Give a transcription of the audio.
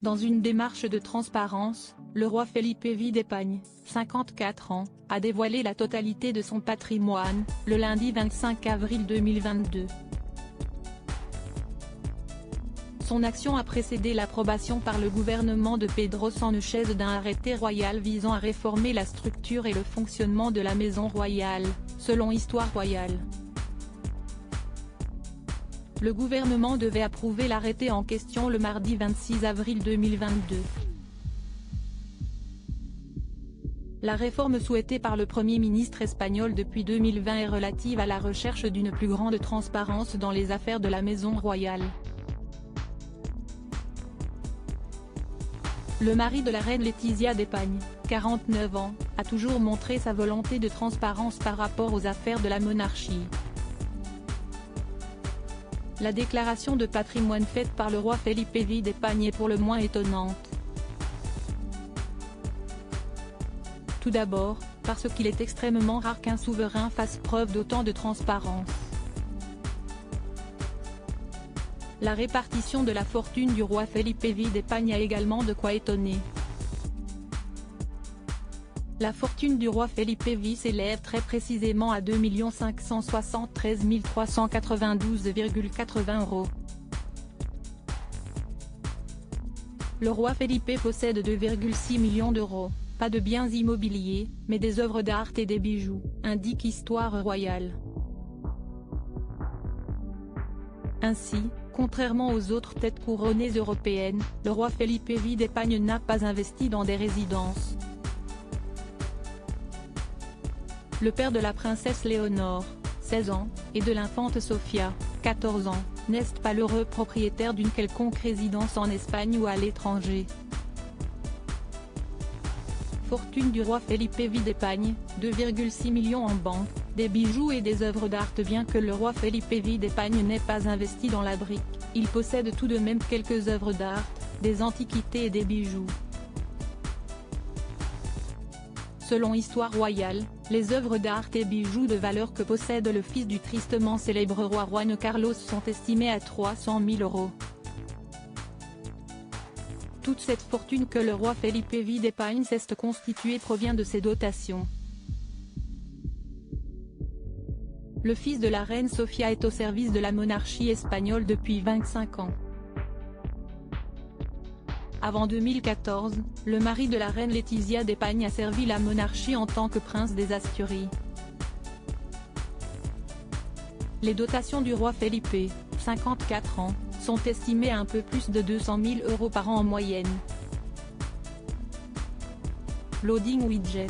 Dans une démarche de transparence, le roi Felipe V d'Espagne, 54 ans, a dévoilé la totalité de son patrimoine, le lundi 25 avril 2022. Son action a précédé l'approbation par le gouvernement de Pedro Sánchez d'un arrêté royal visant à réformer la structure et le fonctionnement de la maison royale, selon Histoire royale. Le gouvernement devait approuver l'arrêté en question le mardi 26 avril 2022. La réforme souhaitée par le Premier ministre espagnol depuis 2020 est relative à la recherche d'une plus grande transparence dans les affaires de la maison royale. Le mari de la reine Letizia d'Espagne, 49 ans, a toujours montré sa volonté de transparence par rapport aux affaires de la monarchie. La déclaration de patrimoine faite par le roi Felipe V d'Espagne est pour le moins étonnante. Tout d'abord, parce qu'il est extrêmement rare qu'un souverain fasse preuve d'autant de transparence. La répartition de la fortune du roi Felipe V d'Espagne a également de quoi étonner. La fortune du roi Felipe V s'élève très précisément à 2 573 392,80 €. Le roi Felipe possède 2,6 millions d'euros, pas de biens immobiliers, mais des œuvres d'art et des bijoux, indique Histoire royale. Ainsi, contrairement aux autres têtes couronnées européennes, le roi Felipe V d'Espagne n'a pas investi dans des résidences. Le père de la princesse Léonore, 16 ans, et de l'infante Sofia, 14 ans, n'est pas l'heureux propriétaire d'une quelconque résidence en Espagne ou à l'étranger. Fortune du roi Felipe V d'Espagne, 2,6 millions en banque, des bijoux et des œuvres d'art. Bien que le roi Felipe V d'Espagne n'ait pas investi dans la brique, il possède tout de même quelques œuvres d'art, des antiquités et des bijoux. Selon Histoire royale, les œuvres d'art et bijoux de valeur que possède le fils du tristement célèbre roi Juan Carlos sont estimés à 300 000 €. Toute cette fortune que le roi Felipe V d'Espagne s'est constituée provient de ses dotations. Le fils de la reine Sofia est au service de la monarchie espagnole depuis 25 ans. Avant 2014, le mari de la reine Letizia d'Espagne a servi la monarchie en tant que prince des Asturies. Les dotations du roi Felipe, 54 ans, sont estimées à un peu plus de 200 000 € par an en moyenne. Loading widget.